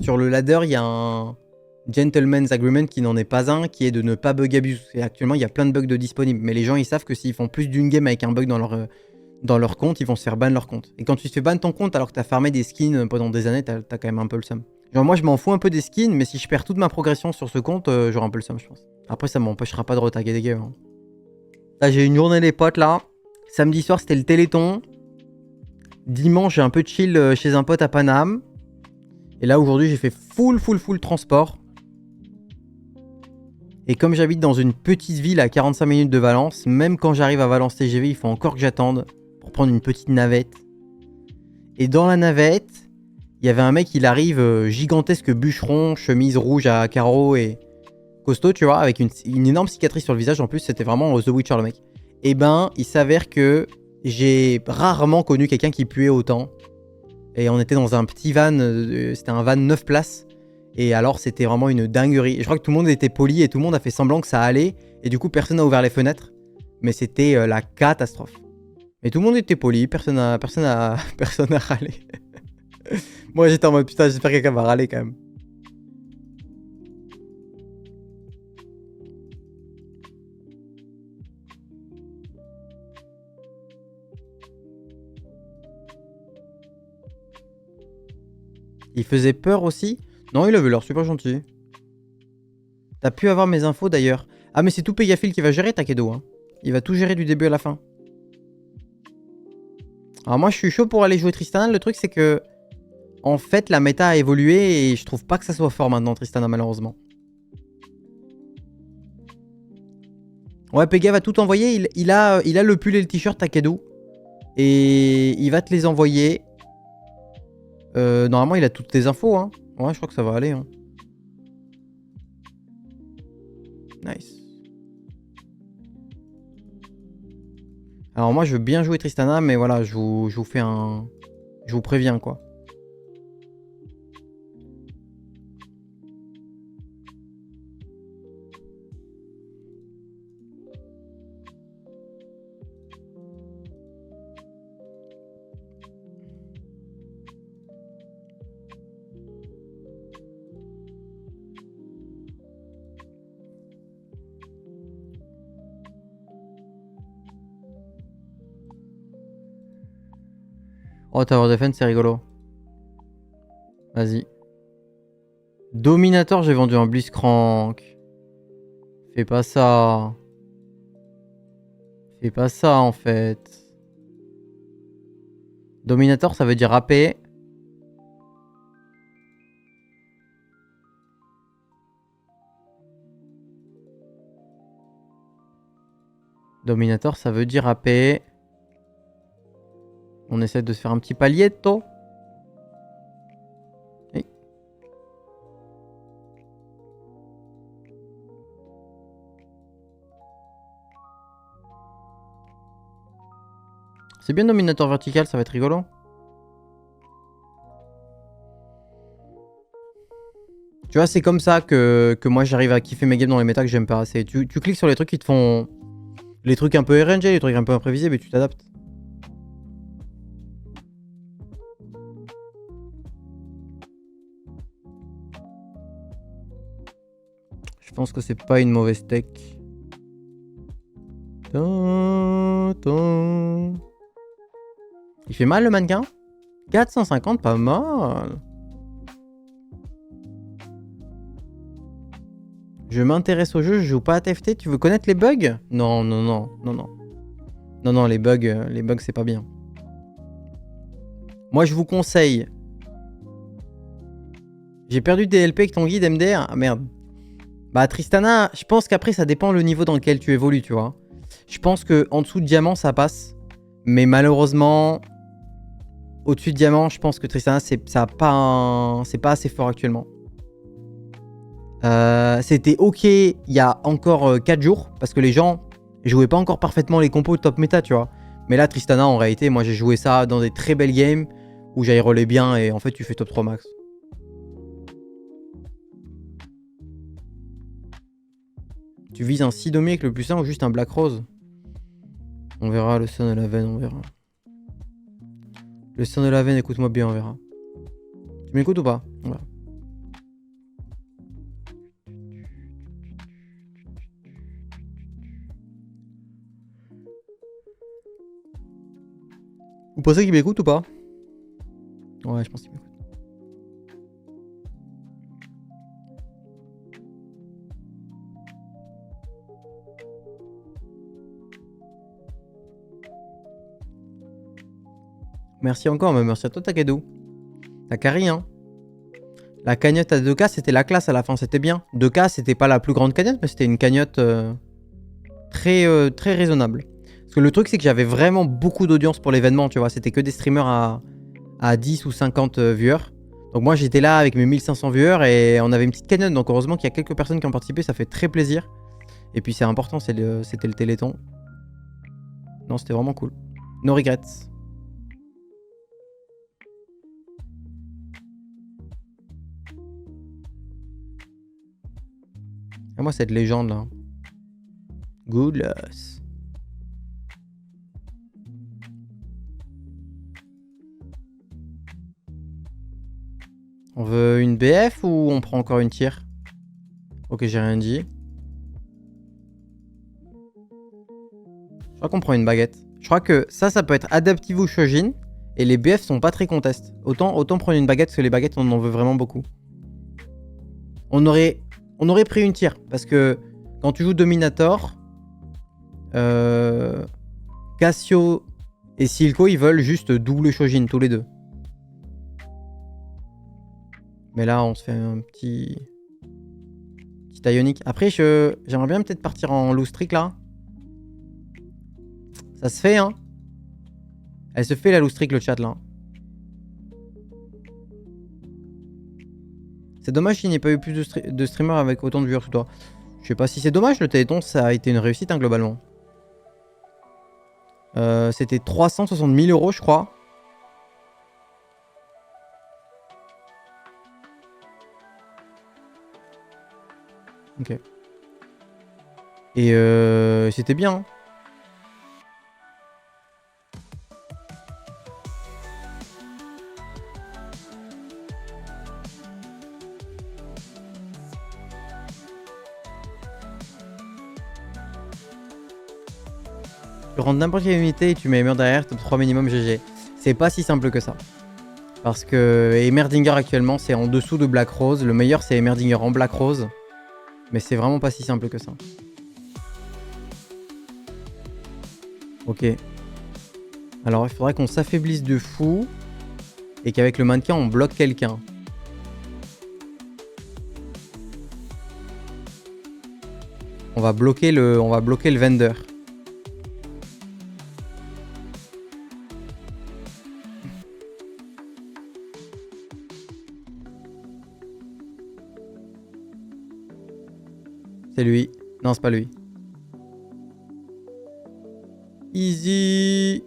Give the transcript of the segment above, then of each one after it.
Sur le ladder, il y a un gentleman's agreement qui n'en est pas un, qui est de ne pas bug abuse. Et actuellement, il y a plein de bugs de disponibles. Mais les gens, ils savent que s'ils font plus d'une game avec un bug dans leur compte, ils vont se faire ban leur compte. Et quand tu te fais ban ton compte alors que t'as farmé des skins pendant des années, t'as quand même un peu le seum. Genre moi je m'en fous un peu des skins, mais si je perds toute ma progression sur ce compte, j'aurai un peu le seum je pense. Après ça m'empêchera pas de retaguer des games. Hein. Là j'ai une journée des potes là. Samedi soir c'était le Téléthon. Dimanche j'ai un peu chill chez un pote à Paname. Et là aujourd'hui j'ai fait full transport. Et comme j'habite dans une petite ville à 45 minutes de Valence, même quand j'arrive à Valence TGV, il faut encore que j'attende pour prendre une petite navette. Et dans la navette, il y avait un mec, il arrive gigantesque bûcheron, chemise rouge à carreaux et costaud, tu vois, avec une énorme cicatrice sur le visage. En plus, c'était vraiment The Witcher, le mec. Et ben, il s'avère que j'ai rarement connu quelqu'un qui puait autant. Et on était dans un petit van, c'était un van 9 places. Et alors, c'était vraiment une dinguerie. Et je crois que tout le monde était poli et tout le monde a fait semblant que ça allait. Et du coup, personne n'a ouvert les fenêtres. Mais c'était la catastrophe. Mais tout le monde était poli, personne n'a râlé. Moi, j'étais en mode putain, j'espère que quelqu'un va râler quand même. Il faisait peur aussi? Non, il avait l'air super gentil. T'as pu avoir mes infos d'ailleurs. Ah, mais c'est tout Pégafil qui va gérer Takedo. Hein. Il va tout gérer du début à la fin. Alors moi, je suis chaud pour aller jouer Tristana. Le truc, c'est que... En fait, la méta a évolué et je trouve pas que ça soit fort maintenant, Tristana, malheureusement. Ouais, Pega va tout envoyer. Il a le pull et le t-shirt Takedo. Et il va te les envoyer. Normalement, il a toutes tes infos. Hein. Ouais, je crois que ça va aller. Hein. Nice. Alors moi, je veux bien jouer Tristana, mais voilà, je vous fais un... Je vous préviens, quoi. Oh, Tower Defense, c'est rigolo. Vas-y. Dominator, j'ai vendu un Blitzcrank. Fais pas ça. Fais pas ça, en fait. Dominator, ça veut dire AP. Dominator, ça veut dire AP. On essaie de se faire un petit palietto. Hey. C'est bien Dominator vertical, ça va être rigolo. Tu vois, c'est comme ça que moi j'arrive à kiffer mes games dans les méta que j'aime pas assez. Tu cliques sur les trucs qui te font... Les trucs un peu RNG, les trucs un peu imprévisibles et tu t'adaptes. Je pense que c'est pas une mauvaise tech. Il fait mal le mannequin? 450, pas mal. Je m'intéresse au jeu, je joue pas à TFT. Tu veux connaître les bugs? Non, non, non, non, non. Non, non, les bugs c'est pas bien. Moi, je vous conseille. J'ai perdu DLP avec ton guide MDR. Ah merde. Bah, Tristana, je pense qu'après, ça dépend le niveau dans lequel tu évolues, tu vois. Je pense qu'en dessous de diamant, ça passe. Mais malheureusement, au-dessus de diamant, je pense que Tristana, c'est pas assez fort actuellement. C'était ok il y a encore 4 jours. Parce que les gens jouaient pas encore parfaitement les compos top méta, tu vois. Mais là, Tristana, en réalité, moi, j'ai joué ça dans des très belles games où j'aérolais bien et en fait, tu fais top 3 max. Tu vises un Sidomi avec le plus 1 ou juste un Black Rose? On verra, le son de la veine, on verra. Le son de la veine, écoute-moi bien, on verra. Tu m'écoutes ou pas? Voilà. pensez qu'il m'écoute ou pas? Ouais, je pense qu'il m'écoute. Merci encore, mais merci à toi, Takado. T'as carré, hein. La cagnotte à 2K, c'était la classe à la fin, c'était bien. 2K, c'était pas la plus grande cagnotte, mais c'était une cagnotte très raisonnable. Parce que le truc, c'est que j'avais vraiment beaucoup d'audience pour l'événement, tu vois. C'était que des streamers à 10 ou 50 viewers. Donc moi, j'étais là avec mes 1500 viewers et on avait une petite cagnotte. Donc heureusement qu'il y a quelques personnes qui ont participé, ça fait très plaisir. Et puis c'est important, c'était le Téléthon. Non, c'était vraiment cool. No regrets. Et moi, cette légende là. Good loss. On veut une BF ou on prend encore une tire? Ok, j'ai rien dit. Je crois qu'on prend une baguette. Je crois que ça peut être Adaptive ou Shojin. Et les BF sont pas très contestes. Autant prendre une baguette parce que les baguettes, on en veut vraiment beaucoup. On aurait pris une tire. Parce que quand tu joues Dominator, Cassio et Silco, ils veulent juste double Shojin tous les deux. Mais là, on se fait un petit Ionic. Après, j'aimerais bien peut-être partir en loose trick là. Ça se fait, hein. Elle se fait la loose trick, le chat là. C'est dommage qu'il n'y ait pas eu plus de streamers avec autant de viewers que toi. Je sais pas si c'est dommage, le Téléthon, ça a été une réussite hein, globalement. C'était 360 000 €, je crois. Ok. Et c'était bien. Hein. Tu rentres n'importe quelle unité et tu mets les murs derrière, top 3 minimum GG. C'est pas si simple que ça. Parce que Emerdinger actuellement c'est en dessous de Black Rose. Le meilleur c'est Emerdinger en Black Rose. Mais c'est vraiment pas si simple que ça. Ok. Alors il faudrait qu'on s'affaiblisse de fou. Et qu'avec le mannequin on bloque quelqu'un. On va bloquer le vendeur. C'est lui. Non, c'est pas lui. Easy.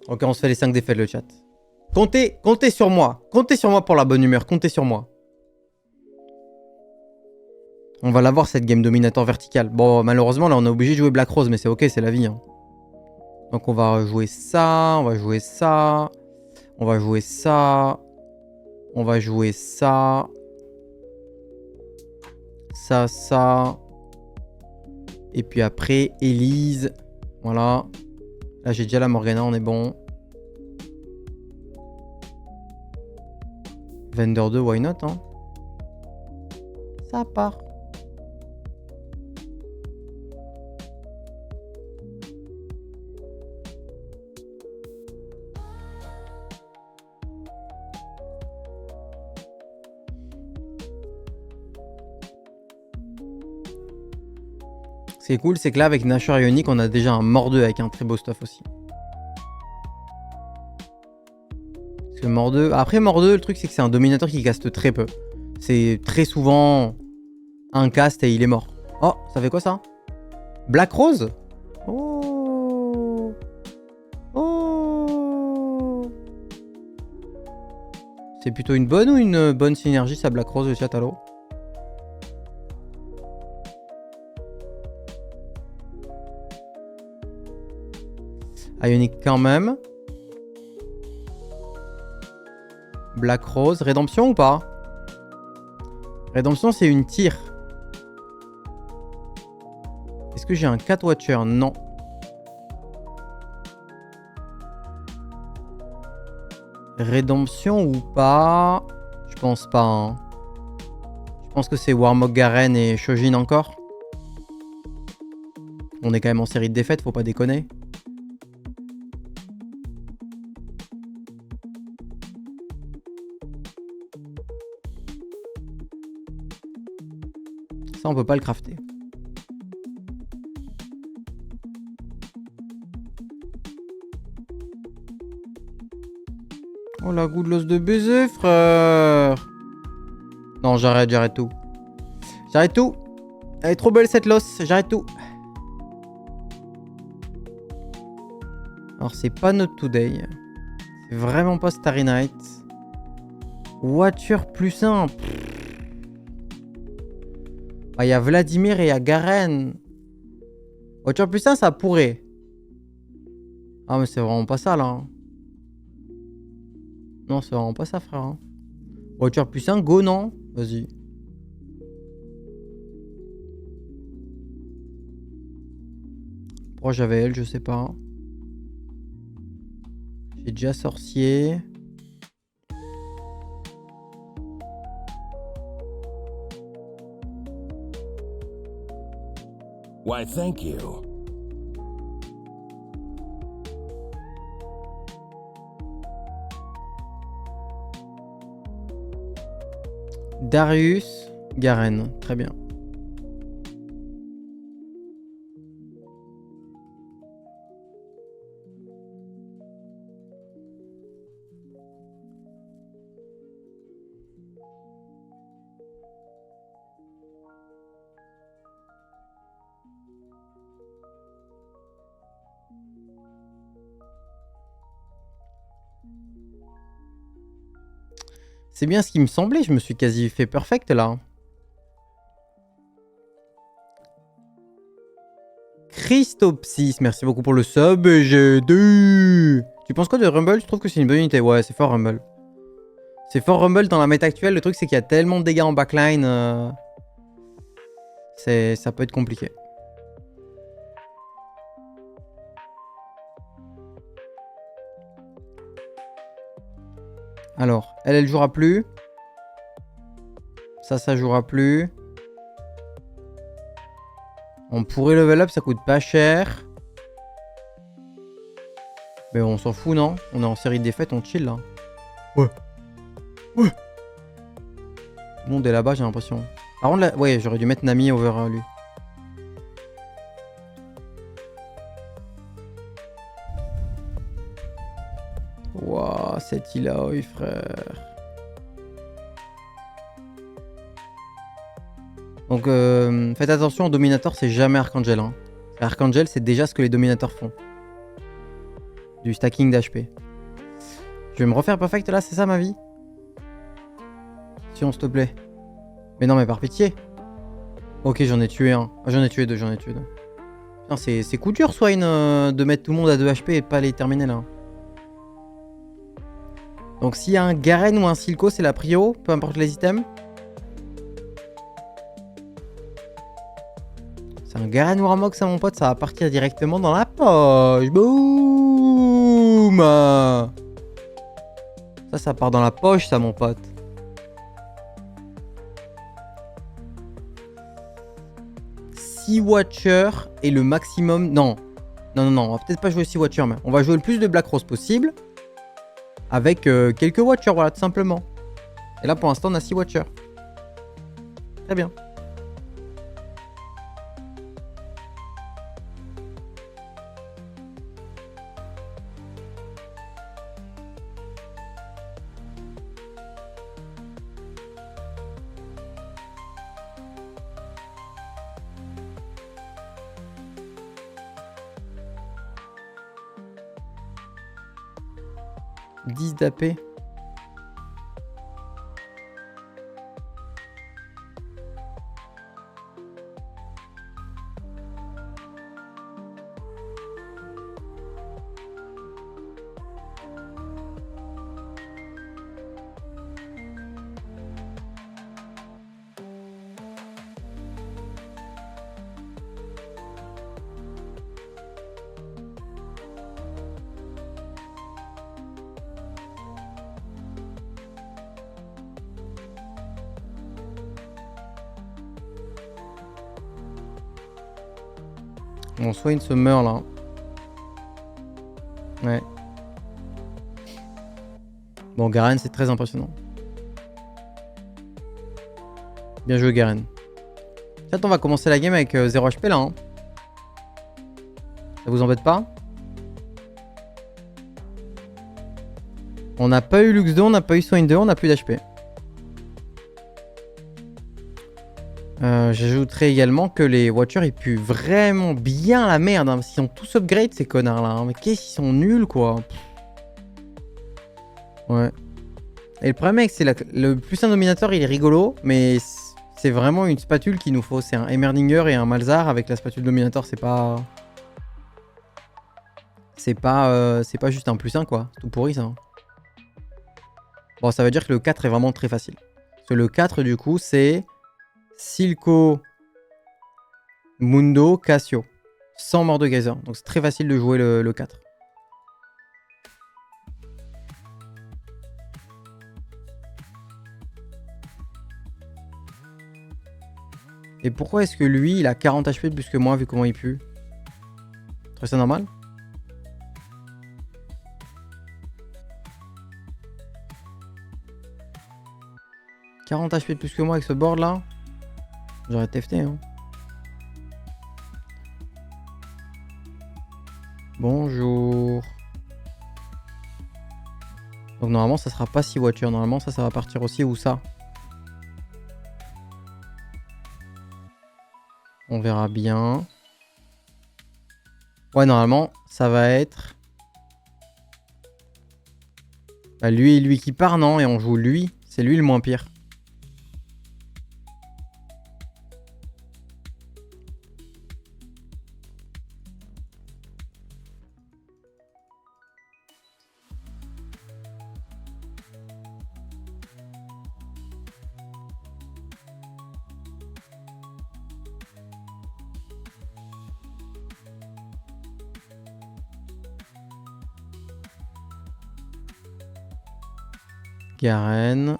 Ok, on se fait les 5 défaites, le chat. Comptez sur moi. Comptez sur moi pour la bonne humeur. Comptez sur moi. On va l'avoir, cette game Dominator verticale. Bon, malheureusement, là, on est obligé de jouer Black Rose, mais c'est ok, c'est la vie. Hein. Donc, on va jouer ça. On va jouer ça. On va jouer ça. On va jouer ça. Ça. Et puis après, Elise. Voilà. Là, j'ai déjà la Morgana, on est bon. Vendor 2, why not, hein. Ça part. Ce qui est cool, c'est que là, avec Nashor Ionic, on a déjà un Mordeux avec un très beau stuff aussi. Parce que Mordeux... Après, Mordeux, le truc, c'est que c'est un dominateur qui caste très peu. C'est très souvent un cast et il est mort. Oh, ça fait quoi, ça? Black Rose? Oh. Oh. C'est plutôt une bonne ou une bonne synergie, ça, Black Rose, le chat, allo? Ionic quand même. Black Rose. Rédemption ou pas? Rédemption, c'est une tire. Est-ce que j'ai un Catwatcher? Non. Rédemption ou pas? Je pense pas. Hein. Je pense que c'est Warmog Garen et Shojin encore. On est quand même en série de défaites, faut pas déconner. Ça, on peut pas le crafter. Oh la goutte de l'os de baiser, frère. Non, j'arrête tout. J'arrête tout. Elle est trop belle cette l'os, j'arrête tout. Alors c'est pas Not Today. C'est vraiment pas Starry Night. Voiture plus simple. Ah, y a Vladimir et y a Garen. Voiture plus simple, ça pourrait. Ah mais c'est vraiment pas ça là. Hein. Non, c'est vraiment pas ça, frère. Hein. Voiture plus simple, go non. Vas-y. Pourquoi j'avais elle, je sais pas. J'ai déjà sorcier. Why, thank you. Darius, Garen. Très bien. C'est bien ce qui me semblait, je me suis quasi fait perfect là. Christopsis, merci beaucoup pour le sub. G2. Tu penses quoi de Rumble? Je trouve que c'est une bonne unité. Ouais, c'est fort Rumble. C'est fort Rumble dans la méta actuelle. Le truc, c'est qu'il y a tellement de dégâts en backline. Ça peut être compliqué. Alors, elle jouera plus. Ça jouera plus. On pourrait level up, ça coûte pas cher. Mais on s'en fout, non? On est en série de défaites, on chill là. Ouais. Ouais. Tout le monde est là-bas, j'ai l'impression. Par contre, là, ouais, j'aurais dû mettre Nami over lui. Waouh, cette île-là, oui, frère. Donc, faites attention, au Dominator, c'est jamais Archangel. Hein. Archangel, c'est déjà ce que les Dominators font. Du stacking d'HP. Je vais me refaire perfect là, c'est ça ma vie? Si on s'il te plaît. Mais non, mais par pitié. Ok, j'en ai tué un. Ah, j'en ai tué deux. Putain, c'est coup dur, Swine, de mettre tout le monde à 2 HP et pas les terminer là. Donc, s'il y a un Garen ou un Silco, c'est la prio, peu importe les items. C'est un Garen ou un Mox, ça, mon pote, ça va partir directement dans la poche. Boum! Ça part dans la poche, ça, mon pote. Watcher est le maximum. Non, on va peut-être pas jouer 6 Watcher, mais on va jouer le plus de Black Rose possible. Avec quelques Watchers, voilà, tout simplement. Et là, pour l'instant, on a 6 Watchers. Très bien. d'AP. Bon, Swain se meurt là. Ouais. Bon, Garen, c'est très impressionnant. Bien joué, Garen. Peut-être on va commencer la game avec 0 HP là. Hein. Ça vous embête pas? On n'a pas eu Lux 2, on n'a pas eu Swain 2, on n'a plus d'HP. J'ajouterai également que les Watchers ils puent vraiment bien la merde. Hein, parce qu'ils ont tous upgrade ces connards là. Hein. Mais qu'est-ce qu'ils sont nuls quoi. Ouais. Et le problème c'est le plus un dominateur il est rigolo. Mais c'est vraiment une spatule qu'il nous faut. C'est un Heimerdinger et un Malzahar. Avec la spatule dominator c'est pas... C'est pas juste un plus 1 quoi. C'est tout pourri ça. Bon ça veut dire que le 4 est vraiment très facile. Parce que le 4 du coup c'est... Silco, Mundo, Cassio. Sans Mordekaiser. Donc c'est très facile de jouer le 4. Et pourquoi est-ce que lui, il a 40 HP de plus que moi vu comment il pue? Tu trouves ça normal? « 40 HP de plus que moi avec ce board là? J'aurais TFT hein. Bonjour. Donc normalement ça sera pas 6 voitures. Normalement ça va partir aussi ou ça. On verra bien. Ouais normalement ça va être... Bah, lui qui part non. Et on joue lui. C'est lui le moins pire. Garen.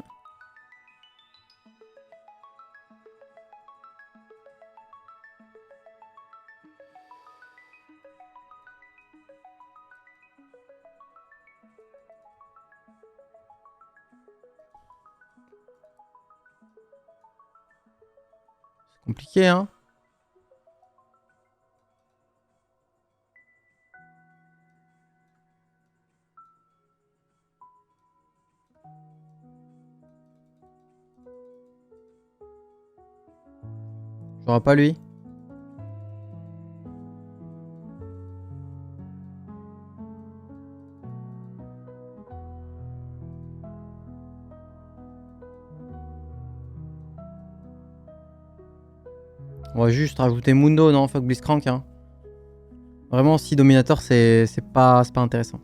C'est compliqué hein. J'aurai pas lui. On va juste rajouter Mundo, non? Fuck Blitzcrank. Hein. Vraiment, si Dominator, c'est pas intéressant.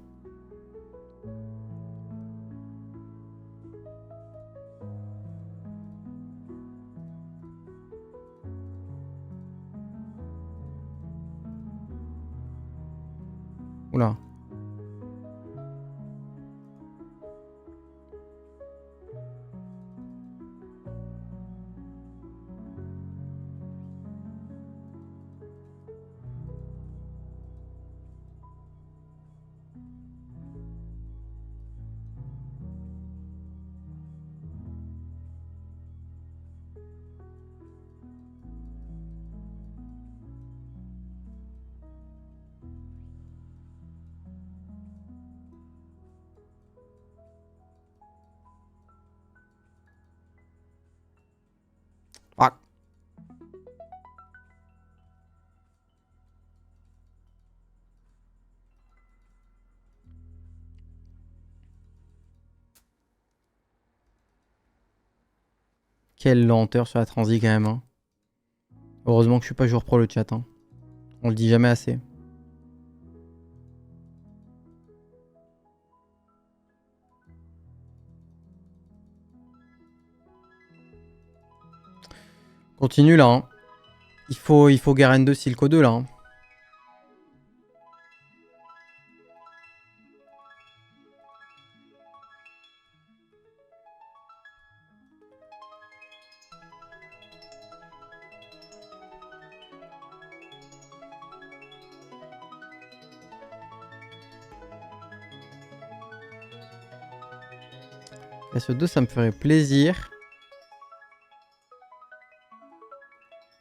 Oula. Ah. Quelle lenteur sur la transi quand même. Hein. Heureusement que je suis pas joueur pro le chat. Hein. On le dit jamais assez. Continue là. Hein. Il faut Garen 2, Silco 2 là. Hein. Casse 2, ça me ferait plaisir.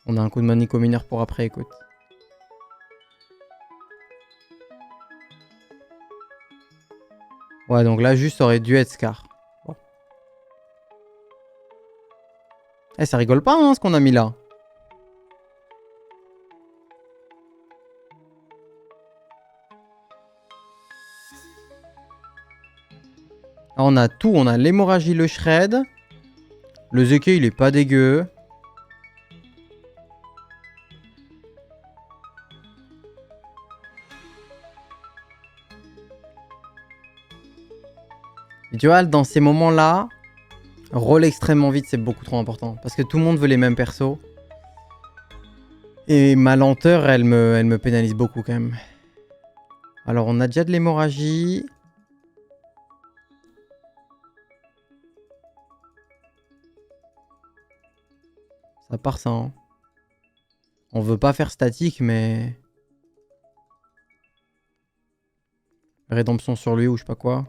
On a un coup de manico mineur pour après, écoute. Ouais, donc là, juste, ça aurait dû être Scar. Bon. Eh, ça rigole pas, hein, ce qu'on a mis là. Alors, on a tout. On a l'hémorragie, le shred. Le Zeke, il est pas dégueu. Et tu vois, dans ces moments-là, roll extrêmement vite, c'est beaucoup trop important. Parce que tout le monde veut les mêmes persos. Et ma lenteur, elle me pénalise beaucoup quand même. Alors, on a déjà de l'hémorragie. Ça part ça, hein. On veut pas faire statique, mais... Rédemption sur lui ou je sais pas quoi.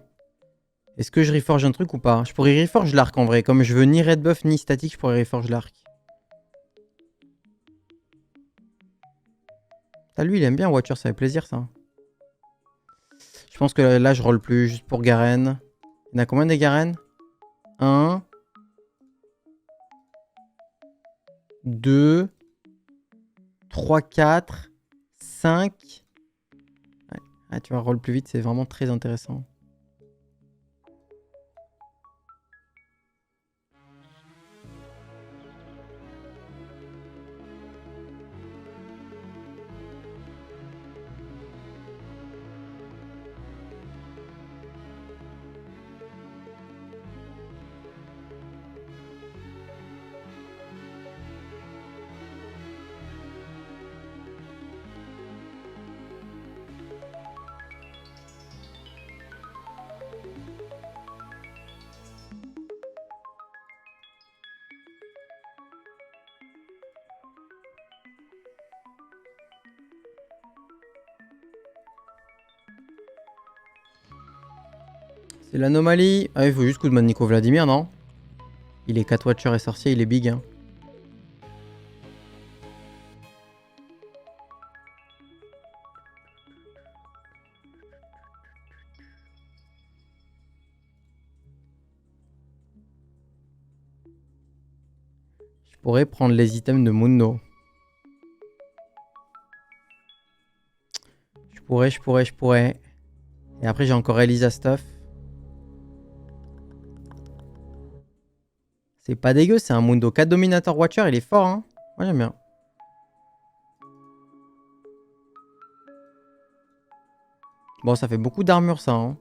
Est-ce que je reforge un truc ou pas? Je pourrais reforge l'arc en vrai. Comme je veux ni red buff ni statique, je pourrais reforge l'arc. Ah, lui, il aime bien Watcher, ça fait plaisir ça. Je pense que là, je roll plus juste pour Garen. Il y en a combien des Garen? 1, 2, 3, 4, 5. Ouais. Ah, tu vois, roll plus vite, c'est vraiment très intéressant. C'est l'anomalie. Ah, il faut juste coup de Nico Vladimir, non? Il est 4 Watcher et sorcier, il est big, hein. Je pourrais prendre les items de Mundo. Je pourrais. Et après, j'ai encore Elisa Stuff. C'est pas dégueu, c'est un Mundo 4 Dominator Watcher, il est fort, hein. Moi, j'aime bien. Bon, ça fait beaucoup d'armure, ça, hein.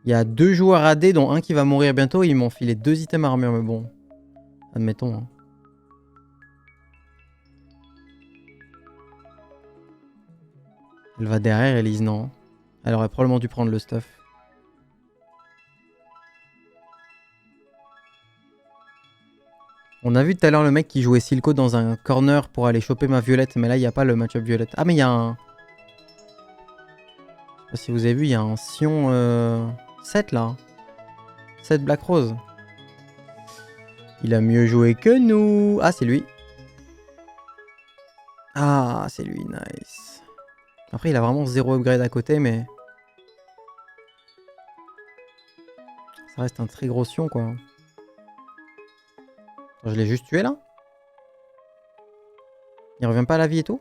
Il y a 2 joueurs AD, dont un qui va mourir bientôt. Ils m'ont filé 2 items armure, mais bon. Admettons, hein. Elle va derrière, Elise, non. Elle aurait probablement dû prendre le stuff. On a vu tout à l'heure le mec qui jouait Silco dans un corner pour aller choper ma violette, mais là il n'y a pas le match-up violette. Ah mais il y a un... Je sais pas si vous avez vu, il y a un Sion 7 là. 7 Black Rose. Il a mieux joué que nous. Ah c'est lui. Ah c'est lui, nice. Après il a vraiment 0 upgrade à côté, mais... Ça reste un très gros Sion quoi. Je l'ai juste tué là. Il revient pas à la vie et tout.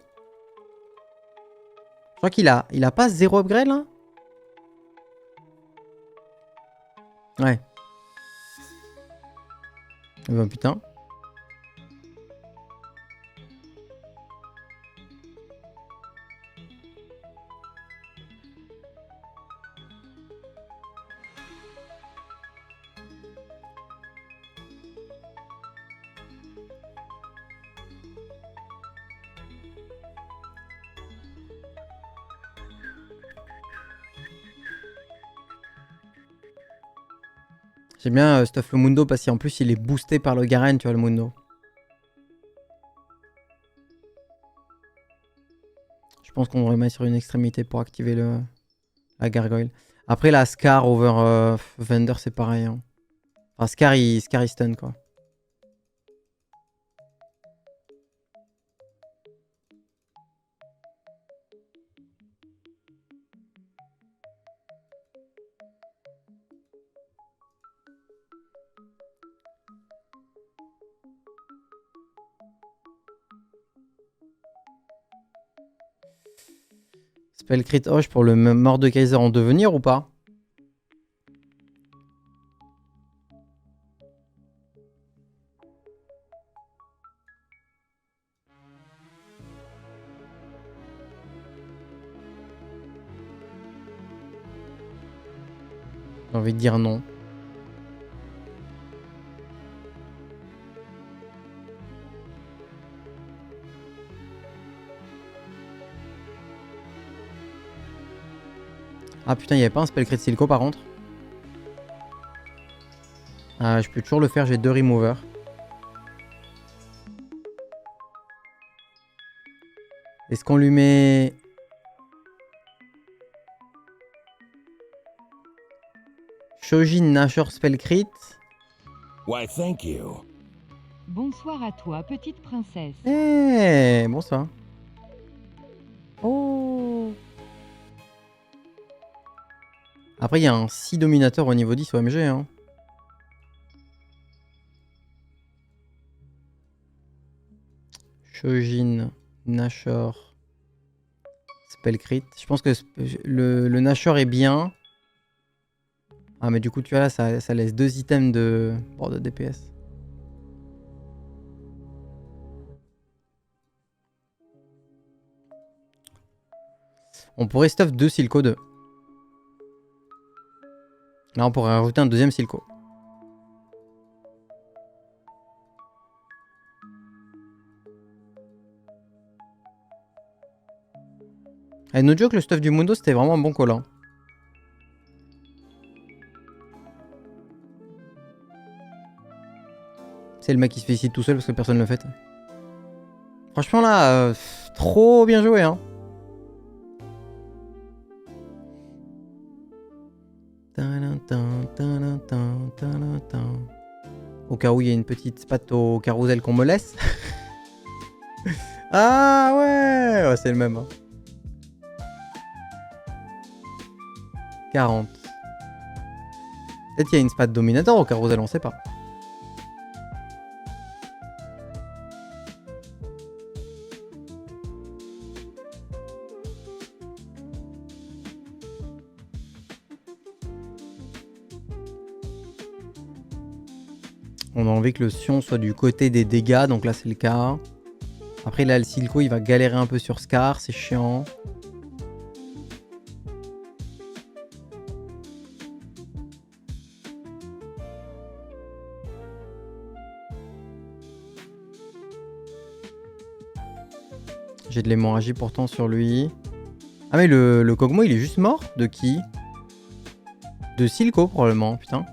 Je crois qu'il a pas 0 upgrade là. Ouais. Eh ben putain. J'aime bien Stuff le Mundo parce qu'en plus il est boosté par le Garen, tu vois, le Mundo. Je pense qu'on va mettre sur une extrémité pour activer La gargoyle. Après, la Scar over Vendor, c'est pareil. Hein. Enfin, Scar, il stun, quoi. Spell crit Hoche pour le Mordekaiser en devenir ou pas? J'ai envie de dire non. Ah putain, il n'y avait pas un spell crit Silco par contre. Ah, je peux toujours le faire, j'ai 2 removers. Est-ce qu'on lui met... Shojin Nashor spell crit? Why, thank you. Bonsoir à toi, petite princesse. Eh, bonsoir. Oh. Après, il y a un 6 dominateur au niveau 10 OMG. Hein. Shojin, Nashor, spell crit. Je pense que le Nashor est bien. Ah, mais du coup, tu vois là, ça laisse 2 items de DPS. On pourrait stuff 2 Silco 2. Là, on pourrait rajouter un deuxième Silco. Et no joke, le stuff du Mundo, c'était vraiment un bon call. Hein. C'est le mec qui se félicite tout seul parce que personne ne le fait. Franchement, là, trop bien joué. Hein. Au cas où il y a une petite spate au carrousel qu'on me laisse. Ah ouais, c'est le même. Hein. 40. Peut-être qu'il y a une spate dominator au carrousel, on sait pas. On a envie que le Sion soit du côté des dégâts, donc là c'est le cas. Après là le Silco il va galérer un peu sur Scar, c'est chiant. J'ai de l'hémorragie pourtant sur lui. Ah mais le Kog'Maw il est juste mort? De qui? De Silco probablement, putain.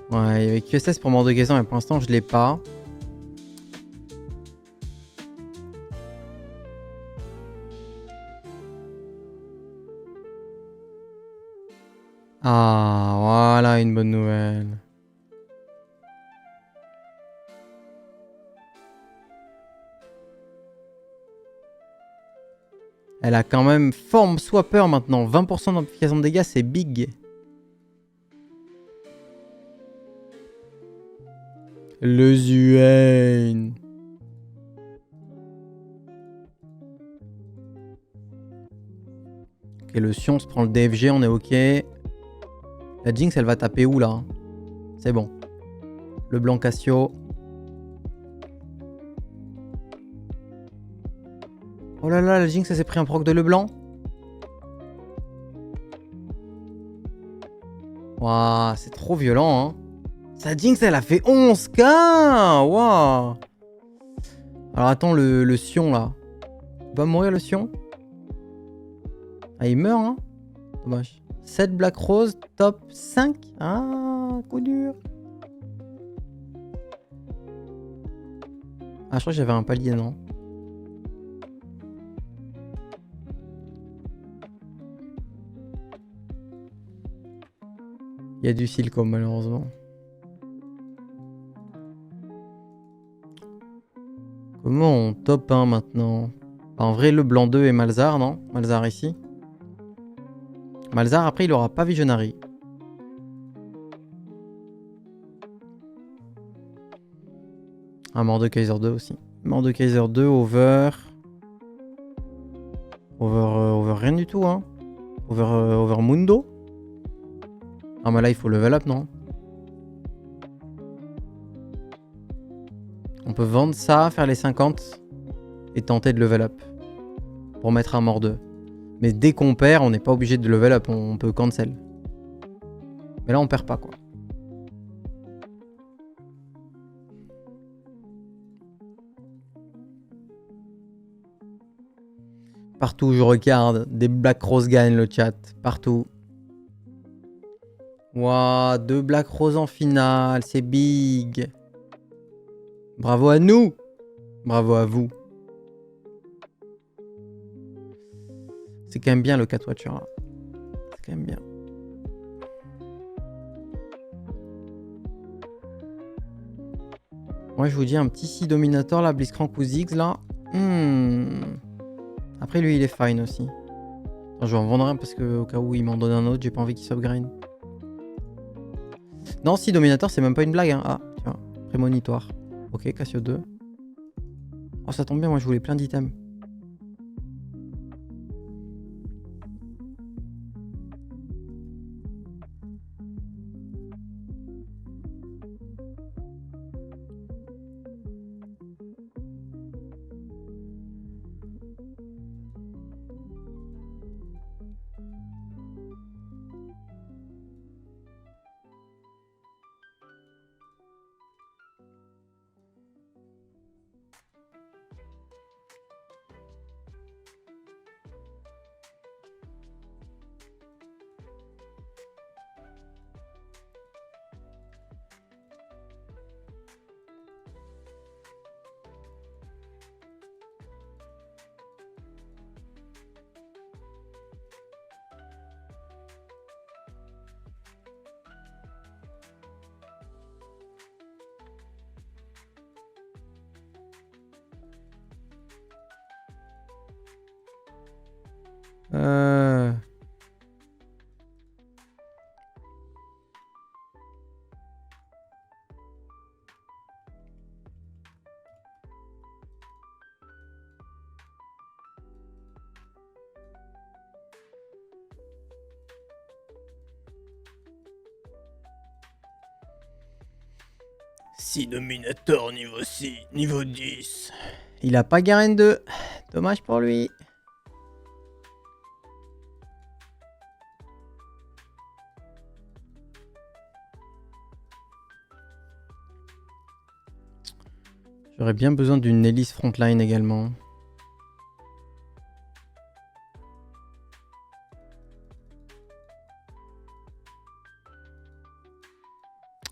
Ouais, il y avait QSS pour Mordekaiser, mais pour l'instant je l'ai pas. Ah, voilà une bonne nouvelle. Elle a quand même forme swapper maintenant. 20% d'amplification de dégâts, c'est big. Le Zuain. Ok, le Sion se prend le DFG, on est ok. La Jinx, elle va taper où là? C'est bon. Le blanc Cassio. Oh là là, la Jinx, elle s'est pris un proc de Leblanc. Waouh, c'est trop violent, hein. Sa Jinx, elle a fait 11K. Waouh. Alors attends, le Sion là. Il va mourir le Sion? Ah, il meurt, hein? Dommage. 7 Black Rose, top 5. Ah, coup dur. Ah, je crois que j'avais un palier, non? Il y a du Silco, malheureusement. Comment on top 1 maintenant? En vrai, le blanc 2 et Malzar, non? Malzar ici. Malzar, après, il aura pas Visionary. Ah, Mordekaiser 2 aussi. Mordekaiser 2, over... Over rien du tout, hein. Over Mundo. Ah, mais là, il faut level up, non? On peut vendre ça, faire les 50 et tenter de level up. Pour mettre un mort 2. Mais dès qu'on perd, on n'est pas obligé de level up, on peut cancel. Mais là, on perd pas, quoi. Partout où je regarde, des Black Rose gagnent le chat. Partout. Waouh, 2 Black Rose en finale, c'est big. Bravo à nous. Bravo à vous. C'est quand même bien le Catwatcher. C'est quand même bien. Moi, je vous dis un petit si Dominator là, Blitzcrank ou Ziggs là. Après, lui, il est fine aussi. Attends, je vais en vendre un parce que au cas où il m'en donne un autre, j'ai pas envie qu'il s'upgrade. Non, si Dominator, c'est même pas une blague. Hein. Ah, tu vois, prémonitoire. Ok, Cassio 2. Oh, ça tombe bien, moi je voulais plein d'items. Si Dominator niveau 6, niveau 10. Il a pas Garen 2. Dommage pour lui. J'aurais bien besoin d'une hélice frontline également.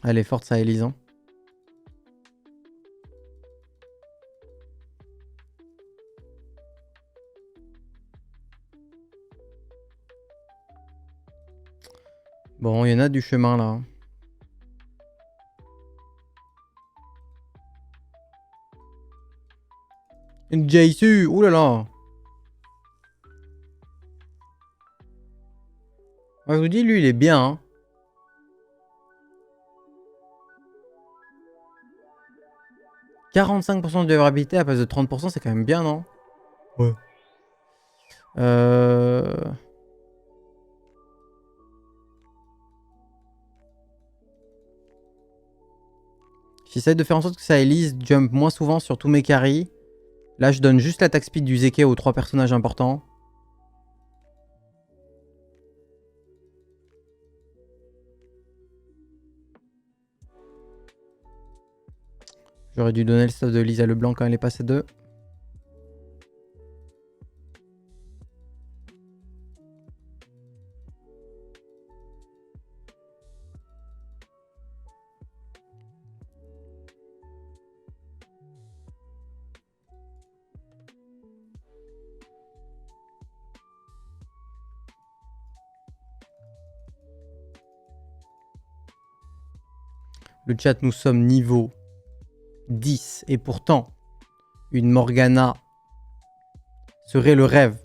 Elle est forte, ça, Élise. Hein. Bon, il y en a du chemin là. Une Jaisu, oulala. Moi, je vous dis, lui, il est bien. Hein. « 45% de durabilité à place de 30%, c'est quand même bien, non? Ouais. J'essaie de faire en sorte que ça Elise jump moins souvent sur tous mes carries. Là, je donne juste l'attaque speed du Zeke aux 3 personnages importants. J'aurais dû donner le stuff de Lisa Leblanc quand elle est passée 2. Le chat, nous sommes niveau 10. Et pourtant, une Morgana serait le rêve.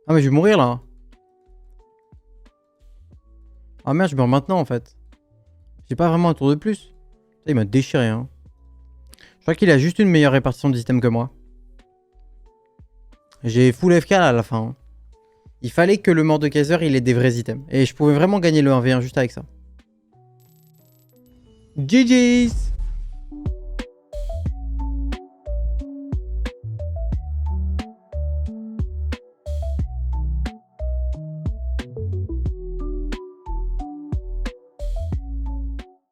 Ah mais je vais mourir là. Ah merde, je meurs maintenant en fait. J'ai pas vraiment un tour de plus. Il m'a déchiré hein. Je crois qu'il a juste une meilleure répartition de système que moi. J'ai full FK là à la fin. Hein. Il fallait que le Mordekaiser il ait des vrais items. Et je pouvais vraiment gagner le 1v1 juste avec ça. GG's.